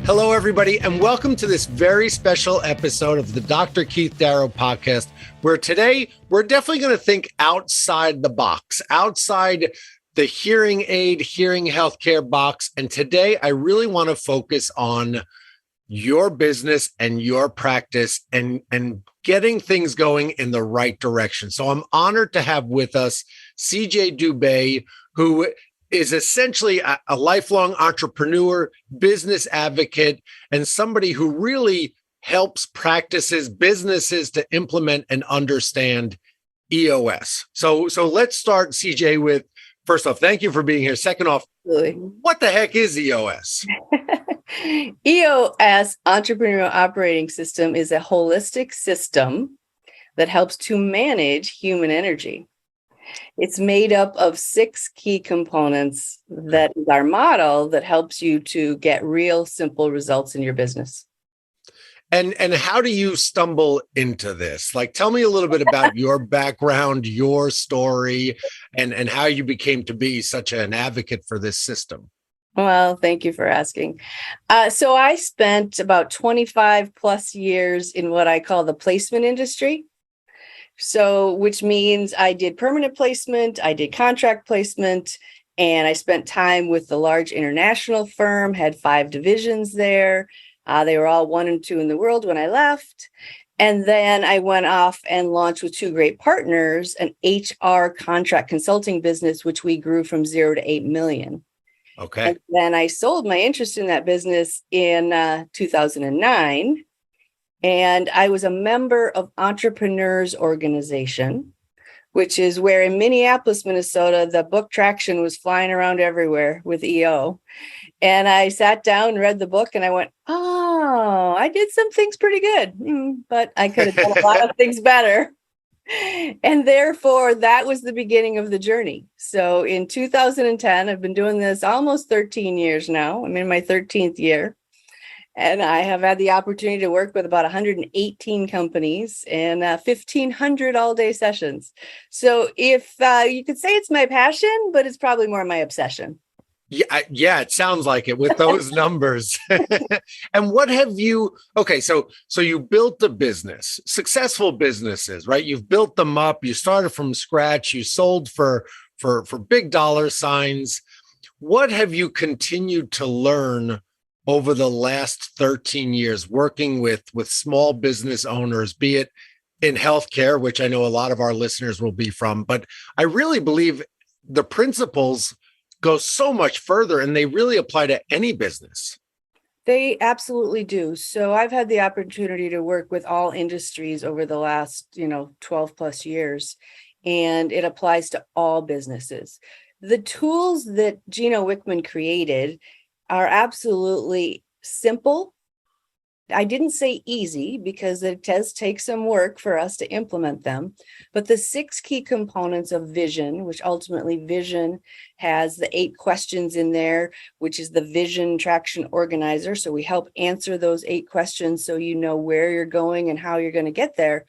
Hello, everybody, and welcome to this very special episode of the Dr. Keith Darrow Podcast, where today we're definitely going to think outside the box, outside the hearing aid, hearing healthcare box. And today I really want to focus on your business and your practice and getting things going in the right direction. So I'm honored to have with us DuBe, who is essentially a lifelong entrepreneur, business advocate, and somebody who really helps businesses to implement and understand EOS. So let's start, CJ, with, first off, thank you for being here. Second off, what the heck is EOS? EOS, Entrepreneurial Operating System, is a holistic system that helps to manage human energy. It's made up of 6 key components that is our model that helps you to get real simple results in your business. And how do you stumble into this? Like, tell me a little bit about your background, your story, and how you became to be such an advocate for this system. Well, thank you for asking. So I spent about 25 plus years in what I call the placement industry. So, which means I did permanent placement, I did contract placement, and I spent time with the large international firm, had 5 divisions there. They were all 1 and 2 in the world when I left. And then I went off and launched with 2 great partners, an HR contract consulting business, which we grew from 0 to 8 million. Okay. And then I sold my interest in that business in 2009. And I was a member of Entrepreneurs Organization, which is where in Minneapolis, Minnesota, the book traction was flying around everywhere with EO. And I sat down and read the book and I went, oh, I did some things pretty good, but I could have done a lot of things better. And therefore, that was the beginning of the journey. So in 2010, I've been doing this almost 13 years now. I'm in my 13th year. And I have had the opportunity to work with about 118 companies and 1,500 all-day sessions. So if you could say it's my passion, but it's probably more my obsession. Yeah, it sounds like it with those numbers. And what have you, okay, so you built a business, successful businesses, right? You've built them up, you started from scratch, you sold for big dollar signs. What have you continued to learn over the last 13 years working with small business owners, be it in healthcare, which I know a lot of our listeners will be from, but I really believe the principles go so much further and they really apply to any business. They absolutely do. So I've had the opportunity to work with all industries over the last, 12 plus years, and it applies to all businesses. The tools that Gino Wickman created are absolutely simple. I didn't say easy because it does take some work for us to implement them, but the 6 key components of vision, which ultimately vision has the 8 questions in there, which is the vision traction organizer. So we help answer those 8 questions so you know where you're going and how you're going to get there.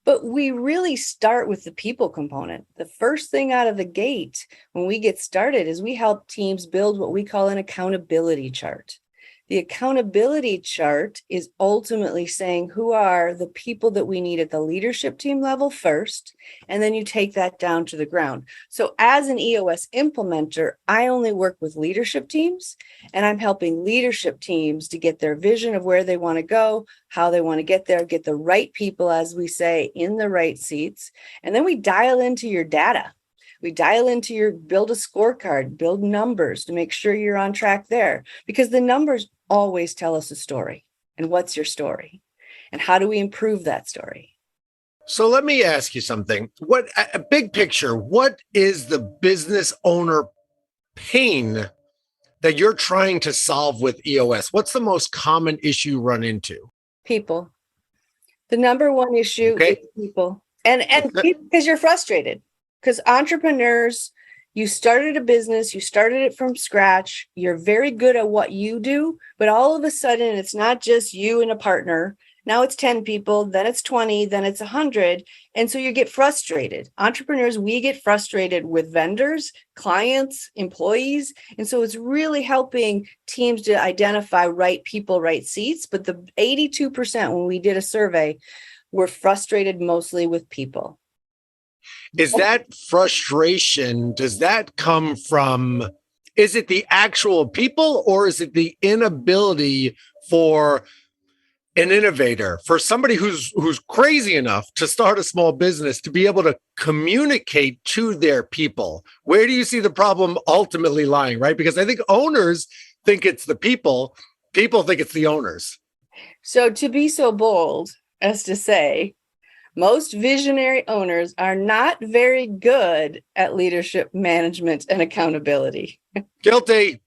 But we really start with the people component. The first thing out of the gate when we get started is we help teams build what we call an accountability chart. The accountability chart is ultimately saying who are the people that we need at the leadership team level first, and then you take that down to the ground. So as an EOS implementer, I only work with leadership teams, and I'm helping leadership teams to get their vision of where they want to go, how they want to get there, get the right people, as we say, in the right seats. And then we dial into your data. We dial into build a scorecard, build numbers to make sure you're on track there, because the numbers always tell us a story. And what's your story? And how do we improve that story? So let me ask you something. What a big picture, what is the business owner pain that you're trying to solve with EOS? What's the most common issue you run into? People. The number one issue is people. And because you're frustrated. Because entrepreneurs, you started a business, you started it from scratch, you're very good at what you do, but all of a sudden it's not just you and a partner, Now it's 10 people, then it's 20, then it's 100. And so you get frustrated. Entrepreneurs, we get frustrated with vendors, clients, employees. And so it's really helping teams to identify right people, right seats. But the 82%, when we did a survey, were frustrated mostly with people. Is that frustration, does that come from, is it the actual people, or is it the inability for an innovator, for somebody who's crazy enough to start a small business, to be able to communicate to their people? Where do you see the problem ultimately lying, right? Because I think owners think it's the people think it's the owners. So to be so bold as to say, most visionary owners are not very good at leadership management and accountability. Guilty.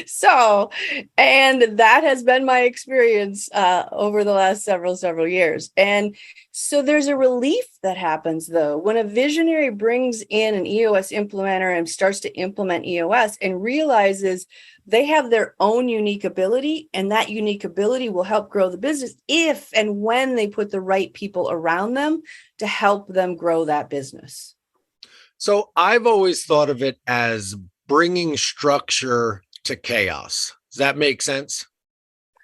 So, and that has been my experience over the last several years. And so there's a relief that happens, though, when a visionary brings in an EOS implementer and starts to implement EOS and realizes they have their own unique ability, and that unique ability will help grow the business if and when they put the right people around them to help them grow that business. So I've always thought of it as bringing structure to chaos. Does that make sense?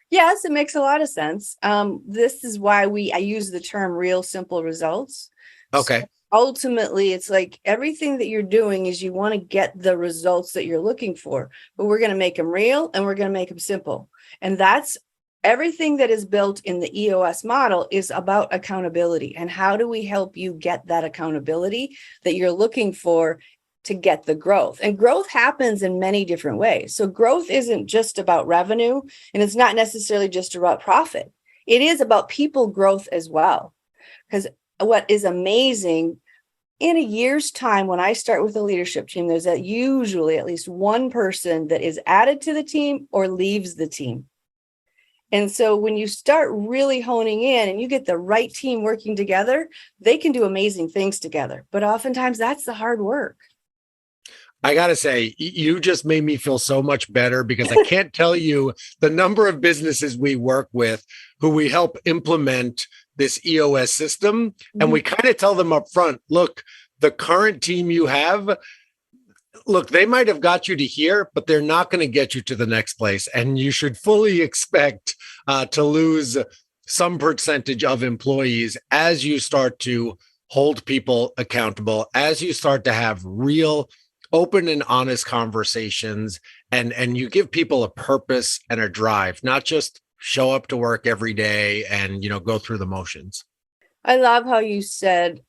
Yes, it makes a lot of sense. This is why I use the term real simple results. Okay. So ultimately, it's like everything that you're doing is you want to get the results that you're looking for, but we're going to make them real and we're going to make them simple. And that's everything that is built in the EOS model is about accountability. And how do we help you get that accountability that you're looking for to get the growth? And growth happens in many different ways. So growth isn't just about revenue, and it's not necessarily just about profit. It is about people growth as well. Because what is amazing, in a year's time, when I start with a leadership team, there's usually at least one person that is added to the team or leaves the team. And so when you start really honing in and you get the right team working together, they can do amazing things together. But oftentimes that's the hard work. I got to say, you just made me feel so much better, because I can't tell you the number of businesses we work with who we help implement this EOS system. And we kind of tell them up front, look, the current team you have, look, they might have got you to here, but they're not going to get you to the next place. And you should fully expect to lose some percentage of employees as you start to hold people accountable, as you start to have real open and honest conversations, and you give people a purpose and a drive, not just show up to work every day and, go through the motions. I love how you said,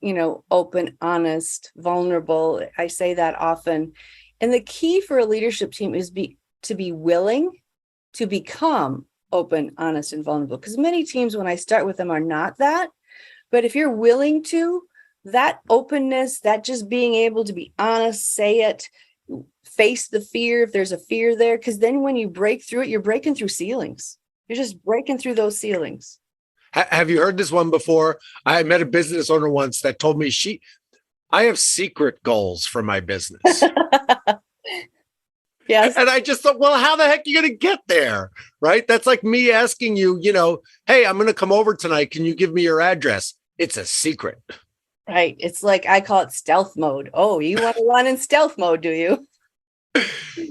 open, honest, vulnerable. I say that often. And the key for a leadership team is to be willing to become open, honest, and vulnerable. Because many teams, when I start with them, are not that. But if you're willing to, that openness, that just being able to be honest, say it, face the fear if there's a fear there, because then when you break through it, you're breaking through ceilings. You're just breaking through those ceilings. Have you heard this one before? I met a business owner once that told me I have secret goals for my business. Yes. And I just thought, well, how the heck are you going to get there? Right? That's like me asking you, hey, I'm going to come over tonight. Can you give me your address? It's a secret. Right. It's like, I call it stealth mode. Oh, you want to run in stealth mode, do you?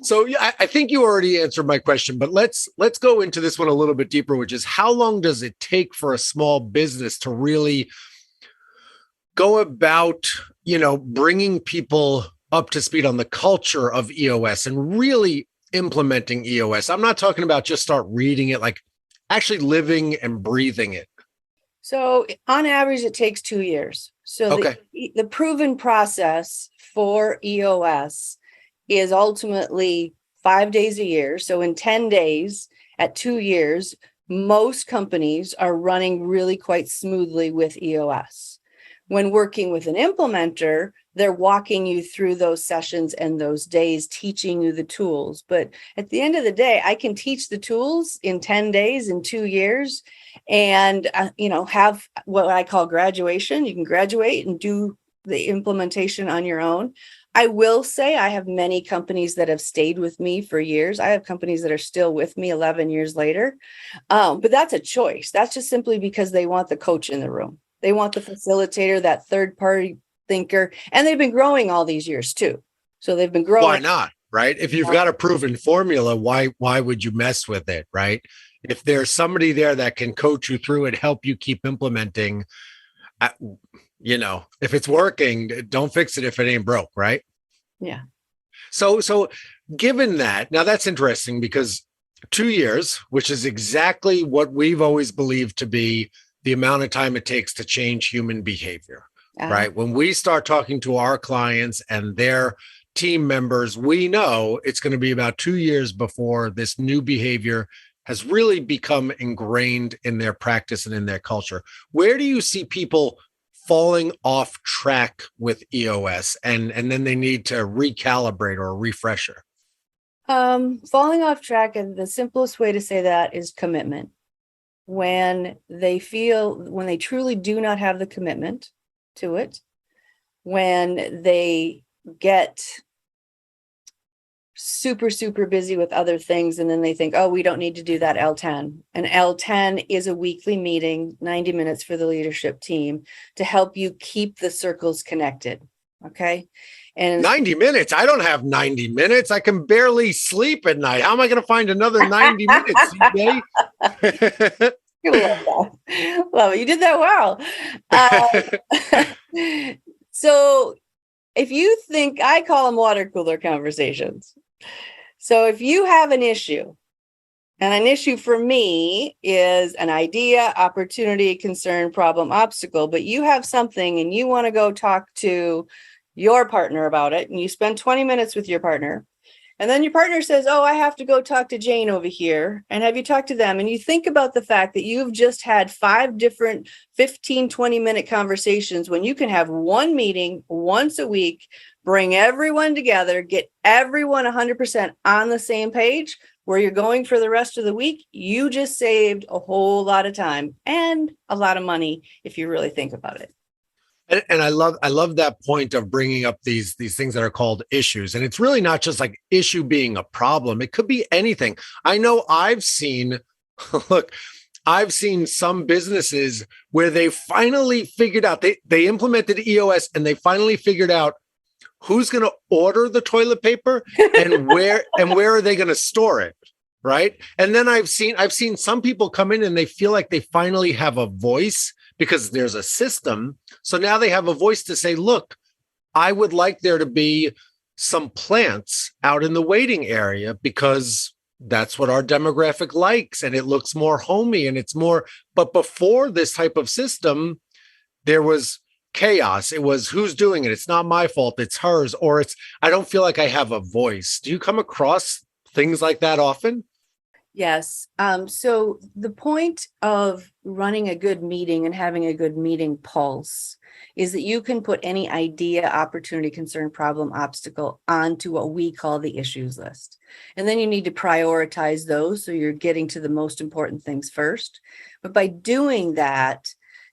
So yeah, I think you already answered my question, but let's go into this one a little bit deeper, which is, how long does it take for a small business to really go about, bringing people up to speed on the culture of EOS and really implementing EOS? I'm not talking about just start reading it, like actually living and breathing it. So on average, it takes 2 years. So okay. The proven process for EOS is ultimately 5 days a year. So in 10 days at 2 years, most companies are running really quite smoothly with EOS. When working with an implementer, they're walking you through those sessions and those days, teaching you the tools. But at the end of the day, I can teach the tools in 10 days, in 2 years, and, have what I call graduation. You can graduate and do the implementation on your own. I will say I have many companies that have stayed with me for years. I have companies that are still with me 11 years later. But that's a choice. That's just simply because they want the coach in the room. They want the facilitator, that third party thinker, and they've been growing all these years too. So they've been growing. Why not? Right? If you've got a proven formula, why would you mess with it? Right? If there's somebody there that can coach you through it, help you keep implementing, if it's working, don't fix it if it ain't broke, right? Yeah. So given that, now that's interesting because 2 years, which is exactly what we've always believed to be the amount of time it takes to change human behavior, right? When we start talking to our clients and their team members, we know it's going to be about 2 years before this new behavior has really become ingrained in their practice and in their culture. Where do you see people falling off track with EOS and then they need to recalibrate or a refresher? Falling off track, and the simplest way to say that is commitment. When they truly do not have the commitment to it, when they get super, super busy with other things, and then they think, oh, we don't need to do that L10. And L10 is a weekly meeting, 90 minutes for the leadership team to help you keep the circles connected. Okay. And 90 minutes. I don't have 90 minutes. I can barely sleep at night. How am I going to find another 90 minutes, CJ? Love it. You did that well. So if you think, I call them water cooler conversations. So if you have an issue, and an issue for me is an idea, opportunity, concern, problem, obstacle, but you have something and you want to go talk to your partner about it, and you spend 20 minutes with your partner, and then your partner says, oh, I have to go talk to Jane over here. And have you talked to them? And you think about the fact that you've just had 5 different 15, 20-minute conversations when you can have one meeting once a week, bring everyone together, get everyone 100% on the same page where you're going for the rest of the week. You just saved a whole lot of time and a lot of money if you really think about it. And I love that point of bringing up these things that are called issues. And it's really not just like issue being a problem. It could be anything. I know I've seen some businesses where they finally figured out, they implemented EOS and they finally figured out who's going to order the toilet paper and where are they going to store it. Right. And then I've seen some people come in and they feel like they finally have a voice because there's a system. So now they have a voice to say, look, I would like there to be some plants out in the waiting area because that's what our demographic likes. And it looks more homey and it's more. But before this type of system, there was chaos. It was who's doing it. It's not my fault. It's hers. Or I don't feel like I have a voice. Do you come across things like that often? Yes. So the point of running a good meeting and having a good meeting pulse is that you can put any idea, opportunity, concern, problem, obstacle onto what we call the issues list. And then you need to prioritize those. So you're getting to the most important things first. But by doing that,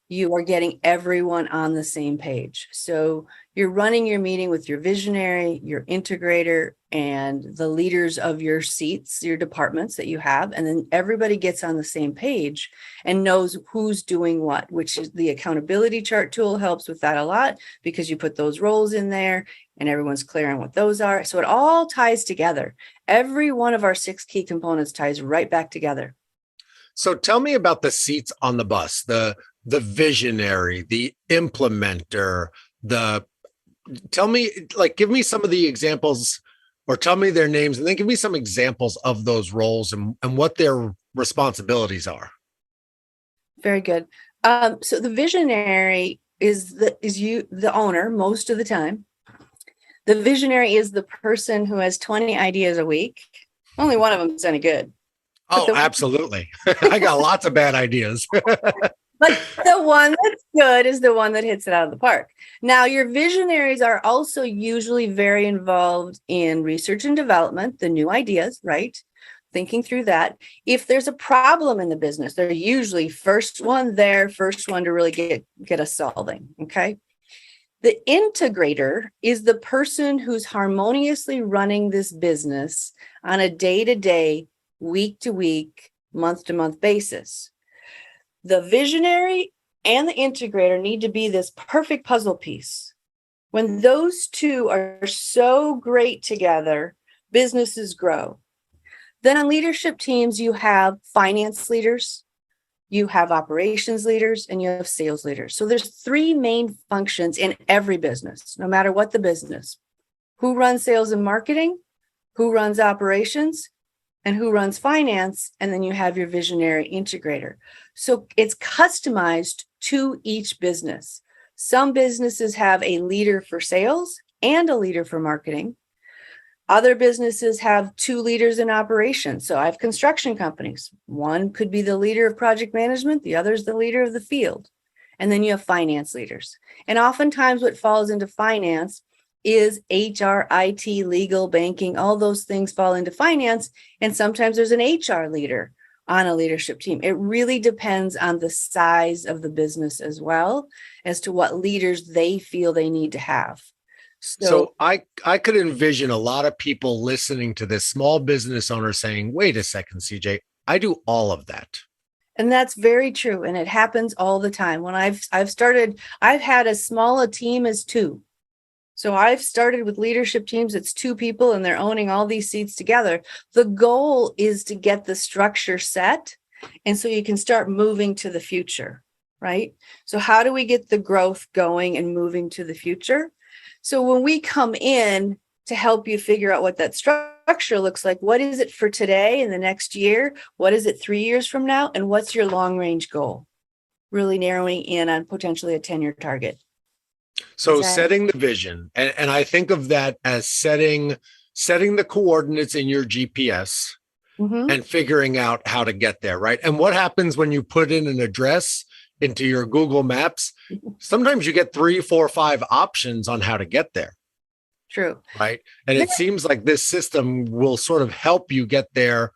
you are getting everyone on the same page. So you're running your meeting with your visionary, your integrator, and the leaders of your seats, your departments that you have. And then everybody gets on the same page and knows who's doing what, which is the accountability chart tool helps with that a lot because you put those roles in there and everyone's clear on what those are. So it all ties together. Every one of our 6 key components ties right back together. So tell me about the seats on the bus, the visionary, the implementer, give me some of the examples or tell me their names and then give me some examples of those roles and what their responsibilities are. Very good. So the visionary is the owner most of the time. The visionary is the person who has 20 ideas a week. Only one of them is any good. Oh, absolutely. I got lots of bad ideas. But the one that's good is the one that hits it out of the park. Now, your visionaries are also usually very involved in research and development, the new ideas, right? Thinking through that. If there's a problem in the business, they're usually first one to really get us solving. Okay. The integrator is the person who's harmoniously running this business on a day-to-day, week-to-week, month-to-month basis. The visionary and the integrator need to be this perfect puzzle piece. When those two are so great together, businesses grow. Then on leadership teams, you have finance leaders, you have operations leaders, and you have sales leaders. So there's three main functions in every business, no matter what the business. Who runs sales and marketing, who runs operations, and who runs finance, and then you have your visionary integrator. So it's customized to each business. Some businesses have a leader for sales and a leader for marketing. Other businesses have two leaders in operations. So I have construction companies. One could be the leader of project management, the other is the leader of the field. And then you have finance leaders. And oftentimes what falls into finance is HR, IT, legal, banking, all those things fall into finance. And sometimes there's an HR leader on a leadership team. It really depends on the size of the business as well as to what leaders they feel they need to have. So I could envision a lot of people listening to this, small business owners saying, wait a second, CJ, I do all of that. And that's very true. And it happens all the time. When I've had as small a team as two. So I've started with leadership teams. It's two people and they're owning all these seats together. The goal is to get the structure set. And so you can start moving to the future, right? So how do we get the growth going and moving to the future? So when we come in to help you figure out what that structure looks like, what is it for today and the next year? What is it 3 years from now? And what's your long range goal? Really narrowing in on potentially a 10-year target. So setting the vision, and I think of that as setting the coordinates in your GPS and figuring out how to get there, right? And what happens when you put in an address into your Google Maps? Sometimes you get 3, 4, 5 options on how to get there. True. Right. And it seems like this system will sort of help you get there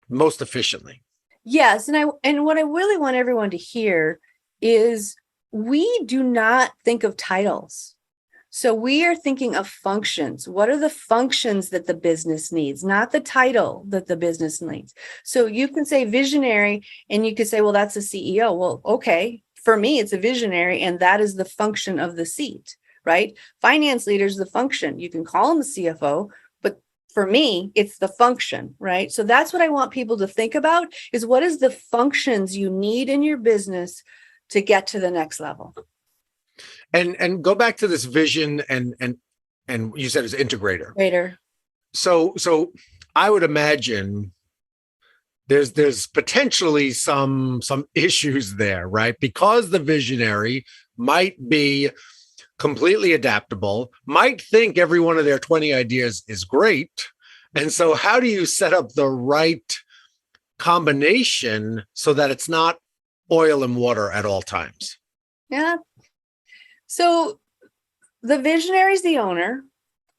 most efficiently. Yes. And what I really want everyone to hear is we do not think of titles. So we are thinking of functions. What are the functions that the business needs, not the title that the business needs? So you can say visionary and you could say, well, that's a CEO. Well, okay. For me, it's a visionary and that is the function of the seat, right? Finance leader is the function. You can call him the CFO, but for me, it's the function, right? So that's what I want people to think about is what is the functions you need in your business to get to the next level. And go back to this vision and you said it's integrator. Later. So I would imagine there's potentially some issues there, right? Because the visionary might be completely adaptable, might think every one of their 20 ideas is great. And so how do you set up the right combination so that it's not oil and water at all times? Yeah. So the visionary is the owner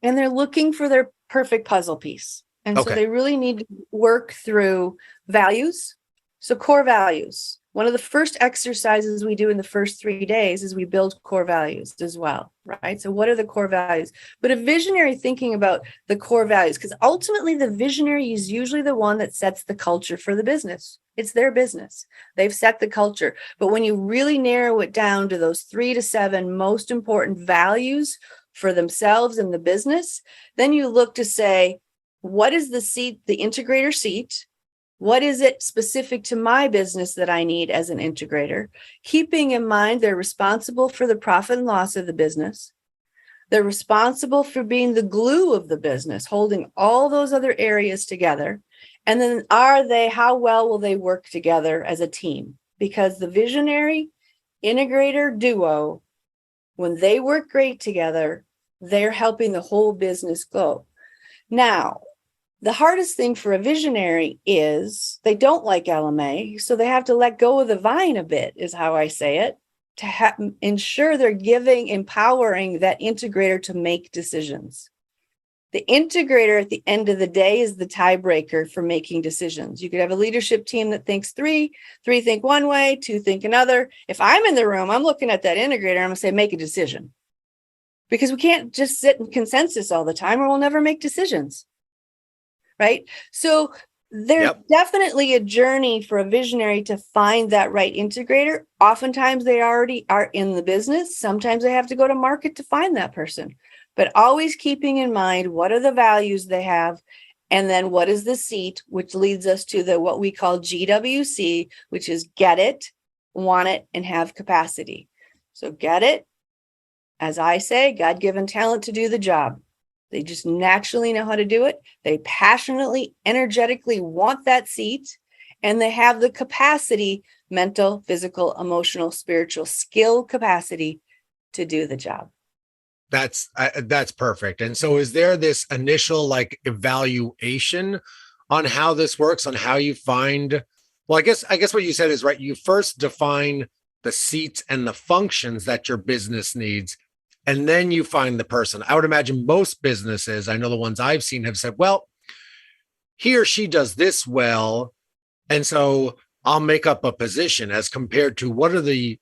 and they're looking for their perfect puzzle piece. And so they really need to work through values. So core values. One of the first exercises we do in the first 3 days is we build core values as well, right? So what are the core values? But a visionary thinking about the core values, because ultimately the visionary is usually the one that sets the culture for the business. It's their business. They've set the culture. But when you really narrow it down to those 3 to 7 most important values for themselves and the business, then you look to say, what is the seat, the integrator seat? What is it specific to my business that I need as an integrator? Keeping in mind they're responsible for the profit and loss of the business. They're responsible for being the glue of the business, holding all those other areas together. And then how well will they work together as a team? Because the visionary integrator duo, when they work great together, they're helping the whole business go. Now, the hardest thing for a visionary is they don't like LMA, so they have to let go of the vine a bit, is how I say it, to ensure they're empowering that integrator to make decisions. The integrator at the end of the day is the tiebreaker for making decisions. You could have a leadership team that thinks three think one way, 2 think another. If I'm in the room, I'm looking at that integrator, I'm going to say, make a decision. because we can't just sit in consensus all the time or we'll never make decisions. Right? So there's definitely a journey for a visionary to find that right integrator. Oftentimes they already are in the business. Sometimes they have to go to market to find that person, but always keeping in mind what are the values they have, and then what is the seat, which leads us to what we call GWC, which is get it, want it, and have capacity. So get it, as I say, God-given talent to do the job. They just naturally know how to do it. They passionately, energetically want that seat, and they have the capacity, mental, physical, emotional, spiritual skill capacity to do the job. That's perfect. And so is there this initial like evaluation on how this works, on how you find, well, I guess what you said is right. You first define the seats and the functions that your business needs, and then you find the person. I would imagine most businesses, I know the ones I've seen, have said, well, he or she does this well, and so I'll make up a position, as compared to what are the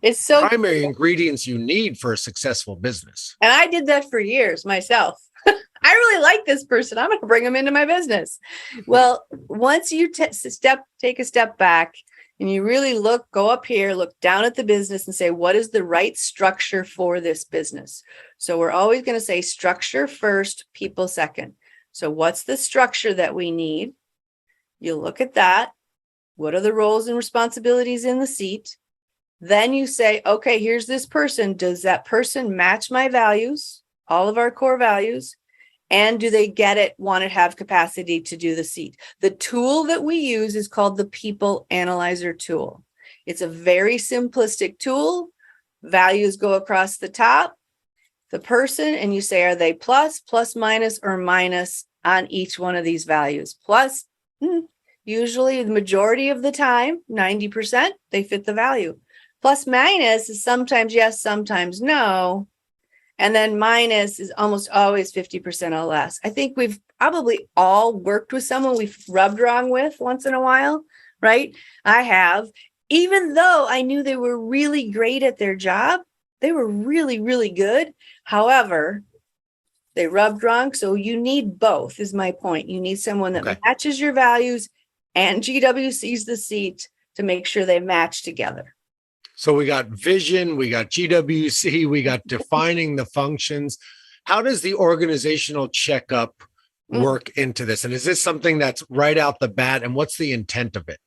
primary ingredients you need for a successful business. And I did that for years myself. I really like this person. I'm going to bring them into my business. Well, once you take a step back, and you really go up here, look down at the business and say, what is the right structure for this business? So we're always going to say structure first, people second. So what's the structure that we need? You look at that. What are the roles and responsibilities in the seat? Then you say, okay, here's this person. Does that person match my values, all of our core values? And do they get it, want it, have capacity to do the seat? The tool that we use is called the People Analyzer tool. It's a very simplistic tool. Values go across the top, the person, and you say, are they plus, minus, or minus on each one of these values? Plus, usually the majority of the time, 90%, they fit the value. Plus minus is sometimes yes, sometimes no. And then minus is almost always 50% or less. I think we've probably all worked with someone we've rubbed wrong with once in a while, right? I have. Even though I knew they were really great at their job, they were really, really good. However, they rubbed wrong. So you need both, is my point. You need someone that matches your values and GWC's the seat to make sure they match together. So we got vision, we got GWC, we got defining the functions. How does the organizational checkup work into this? And is this something that's right out the bat? And what's the intent of it?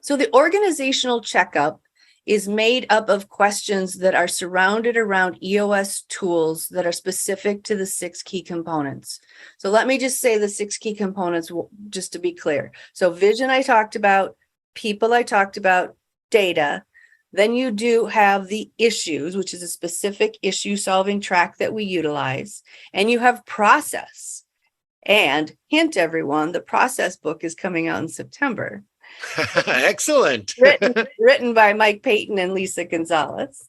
So the organizational checkup is made up of questions that are surrounded around EOS tools that are specific to the 6 key components. So let me just say the 6 key components, just to be clear. So vision, I talked about. People, I talked about. Data. Then you do have the issues, which is a specific issue solving track that we utilize. And you have process. And hint, everyone, the process book is coming out in September. Excellent. written by Mike Payton and Lisa Gonzalez.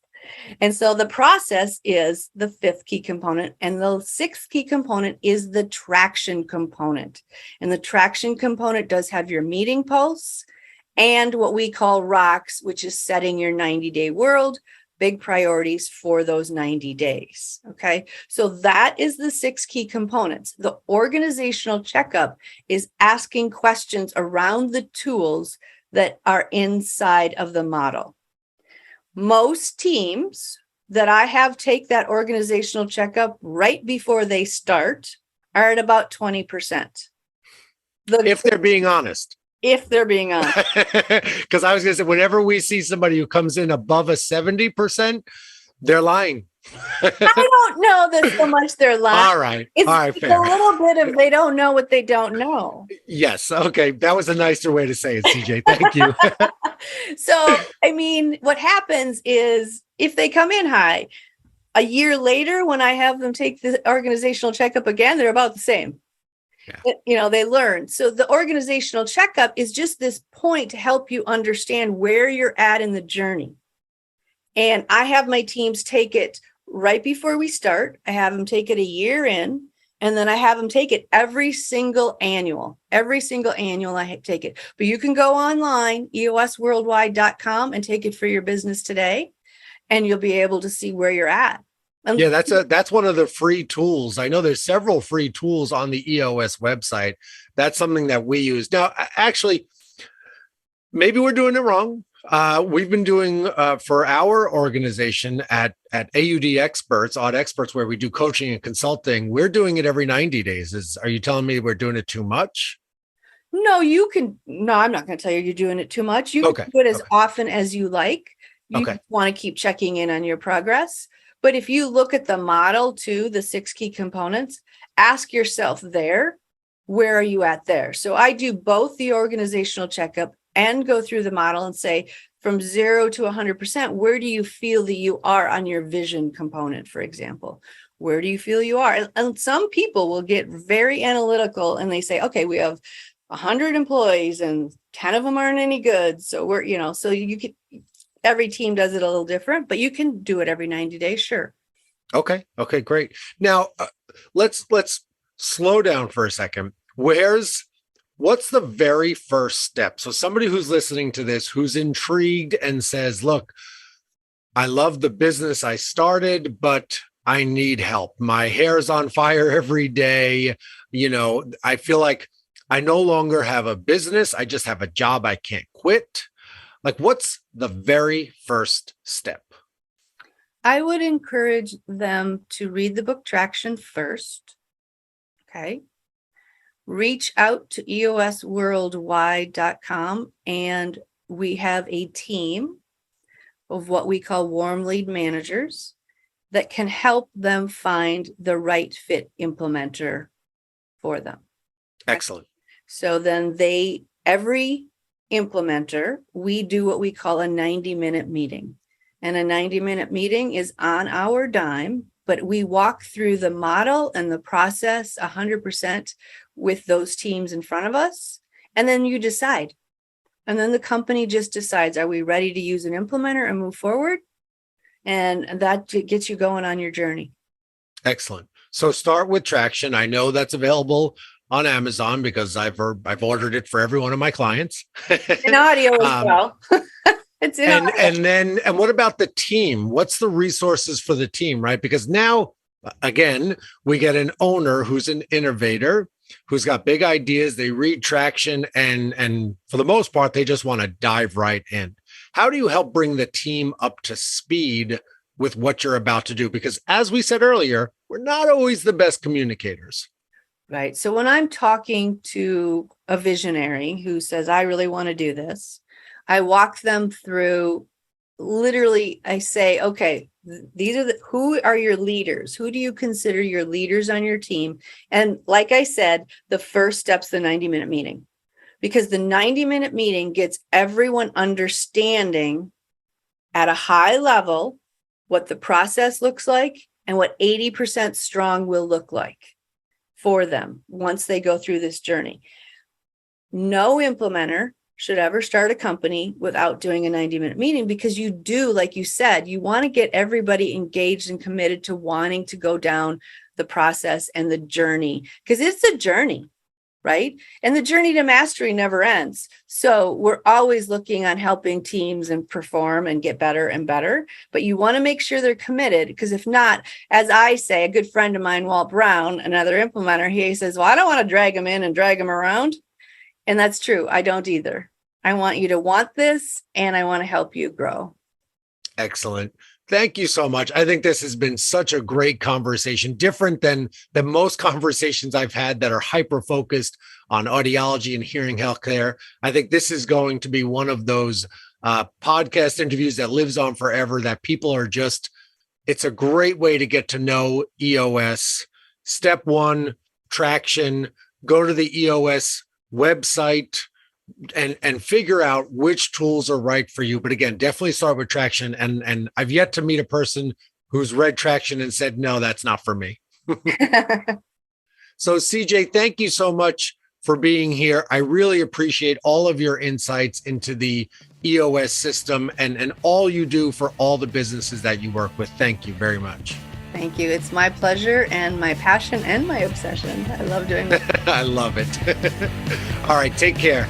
And so the process is the 5th key component. And the 6th key component is the traction component. And the traction component does have your meeting posts and what we call rocks, which is setting your 90-day world, big priorities for those 90 days. Okay. So that is the 6 key components. The organizational checkup is asking questions around the tools that are inside of the model. Most teams that I have take that organizational checkup right before they start are at about 20%. If they're being honest. If they're being honest. Because I was going to say, whenever we see somebody who comes in above a 70%, they're lying. I don't know that so much they're lying. All right. It's fair. A little bit of they don't know what they don't know. Yes. Okay. That was a nicer way to say it, CJ. Thank you. So, I mean, what happens is if they come in high, a year later, when I have them take the organizational checkup again, they're about the same. Yeah. They learn. So the organizational checkup is just this point to help you understand where you're at in the journey. And I have my teams take it right before we start. I have them take it a year in, and then I have them take it every single annual. Every single annual I take it. But you can go online, eosworldwide.com, and take it for your business today, and you'll be able to see where you're at. And Yeah, that's one of the free tools. I know there's several free tools on the EOS website. That's something that we use. Now, actually, maybe we're doing it wrong. We've been doing for our organization at AUD Experts, Odd Experts, where we do coaching and consulting. We're doing it every 90 days. Are you telling me we're doing it too much? no, I'm not going to tell you you're doing it too much. You can do it as often as you like. You want to keep checking in on your progress. But if you look at the model too, the 6 key components, ask yourself there, where are you at there? So I do both the organizational checkup and go through the model and say, from 0 to 100%, where do you feel that you are on your vision component, for example? Where do you feel you are? And some people will get very analytical and they say, okay, we have 100 employees and 10 of them aren't any good. So so you can, every team does it a little different, but you can do it every 90 days. Sure. Okay, great. Now let's slow down for a second. What's the very first step? So somebody who's listening to this, who's intrigued and says, look, I love the business I started, but I need help. My hair's on fire every day. I feel like I no longer have a business. I just have a job I can't quit. Like, what's the very first step? I would encourage them to read the book Traction first. Okay. Reach out to eosworldwide.com, and we have a team of what we call warm lead managers that can help them find the right fit implementer for them. Excellent. So then every implementer, we do what we call a 90-minute meeting. And a 90-minute meeting is on our dime, but we walk through the model and the process 100% with those teams in front of us. And then you decide. And then the company just decides, are we ready to use an implementer and move forward? And that gets you going on your journey. Excellent. So start with Traction. I know that's available on Amazon because I've ordered it for every one of my clients. In audio as well. It's in audio. And what about the team? What's the resources for the team, right? Because now, again, we get an owner who's an innovator, who's got big ideas. They read Traction, and for the most part, they just want to dive right in. How do you help bring the team up to speed with what you're about to do? Because as we said earlier, we're not always the best communicators. Right. So when I'm talking to a visionary who says, I really want to do this, I walk them through, literally, I say, okay, who are your leaders? Who do you consider your leaders on your team? And like I said, the first step's the 90-minute meeting, because the 90-minute meeting gets everyone understanding at a high level what the process looks like and what 80% strong will look like for them once they go through this journey. No implementer should ever start a company without doing a 90-minute meeting, because you do, like you said, you want to get everybody engaged and committed to wanting to go down the process and the journey, because it's a journey, right? And the journey to mastery never ends. So we're always looking on helping teams and perform and get better and better, but you want to make sure they're committed, because if not, as I say, a good friend of mine, Walt Brown, another implementer, he says, well, I don't want to drag them in and drag them around. And that's true. I don't either. I want you to want this, and I want to help you grow. Excellent. Thank you so much. I think this has been such a great conversation, different than most conversations I've had that are hyper-focused on audiology and hearing healthcare. I think this is going to be one of those podcast interviews that lives on forever, that people are just, it's a great way to get to know EOS. Step one, Traction. Go to the EOS website and figure out which tools are right for you. But again, definitely start with Traction. And I've yet to meet a person who's read Traction and said, no, that's not for me. So CJ, thank you so much for being here. I really appreciate all of your insights into the EOS system and all you do for all the businesses that you work with. Thank you very much. Thank you. It's my pleasure and my passion and my obsession. I love doing it. I love it. All right. Take care.